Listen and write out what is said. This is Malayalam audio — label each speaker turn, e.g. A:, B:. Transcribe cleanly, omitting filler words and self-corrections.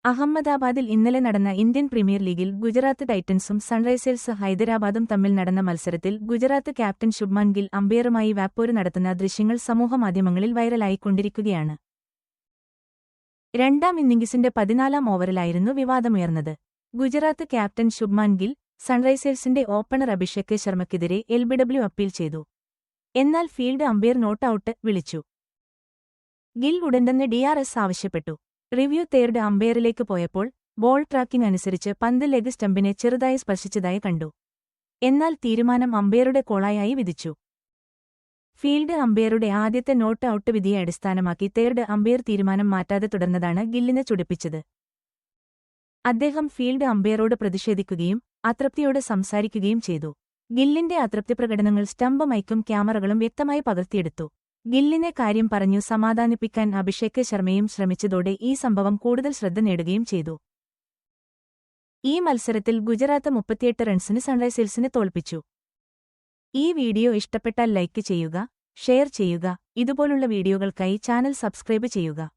A: അഹമ്മദാബാദിൽ ഇന്നലെ നടന്ന ഇന്ത്യൻ പ്രീമിയർ ലീഗിൽ ഗുജറാത്ത് ടൈറ്റൻസും സൺറൈസേഴ്സ് ഹൈദരാബാദും തമ്മിൽ നടന്ന മത്സരത്തിൽ ഗുജറാത്ത് ക്യാപ്റ്റൻ ശുഭ്മാൻ ഗിൽ അമ്പയറുമായി വാപ്പോര് നടത്തുന്ന ദൃശ്യങ്ങൾ സമൂഹമാധ്യമങ്ങളിൽ വൈറലായിക്കൊണ്ടിരിക്കുകയാണ്. രണ്ടാം ഇന്നിംഗ്സിന്റെ 14-ാം ഓവറിലായിരുന്നു വിവാദമുയർന്നത്. ഗുജറാത്ത് ക്യാപ്റ്റൻ ശുഭ്മാൻ ഗിൽ സൺറൈസേഴ്സിന്റെ ഓപ്പണർ അഭിഷേക് ശർമ്മയ്ക്കെതിരെ എൽബിഡബ്ല്യു അപ്പീൽ ചെയ്തു. എന്നാൽ ഫീൽഡ് അമ്പയർ നോട്ട് ഔട്ട് വിളിച്ചു. ഗിൽ ഉടൻതന്നെ ഡിആർഎസ് ആവശ്യപ്പെട്ടു. റിവ്യൂ തേർഡ് അമ്പയറിലേക്ക് പോയപ്പോൾ ബോൾ ട്രാക്കിംഗ് അനുസരിച്ച് പന്ത് ലെഗ് സ്റ്റമ്പിനെ ചെറുതായി സ്പർശിച്ചതായി കണ്ടു. എന്നാൽ തീരുമാനം അമ്പയറുടെ കോളായി വിധിച്ചു. ഫീൽഡ് അമ്പയറുടെ ആദ്യത്തെ നോട്ട് ഔട്ട് വിധിയെ അടിസ്ഥാനമാക്കി തേർഡ് അമ്പയർ തീരുമാനം മാറ്റാതെ തുടർന്നതാണ് ഗില്ലിനെ ചൊടിപ്പിച്ചത്. അദ്ദേഹം ഫീൽഡ് അമ്പയറോട് പ്രതിഷേധിക്കുകയും അതൃപ്തിയോട് സംസാരിക്കുകയും ചെയ്തു. ഗില്ലിന്റെ അതൃപ്തി പ്രകടനങ്ങൾ സ്റ്റംപ് മൈക്കും ക്യാമറകളും വ്യക്തമായി പകർത്തിയെടുത്തു. ഗില്ലിനെ കാര്യം പറഞ്ഞു സമാധാനിപ്പിക്കാൻ അഭിഷേക് ശർമ്മയും ശ്രമിച്ചതോടെ ഈ സംഭവം കൂടുതൽ ശ്രദ്ധ നേടുകയും ചെയ്തു. ഈ മത്സരത്തിൽ ഗുജറാത്ത് 38 റൺസിന് സൺറൈസേഴ്സിനെ തോൽപ്പിച്ചു. ഈ വീഡിയോ ഇഷ്ടപ്പെട്ടാൽ ലൈക്ക് ചെയ്യുക, ഷെയർ ചെയ്യുക. ഇതുപോലുള്ള വീഡിയോകൾക്കായി ചാനൽ സബ്സ്ക്രൈബ് ചെയ്യുക.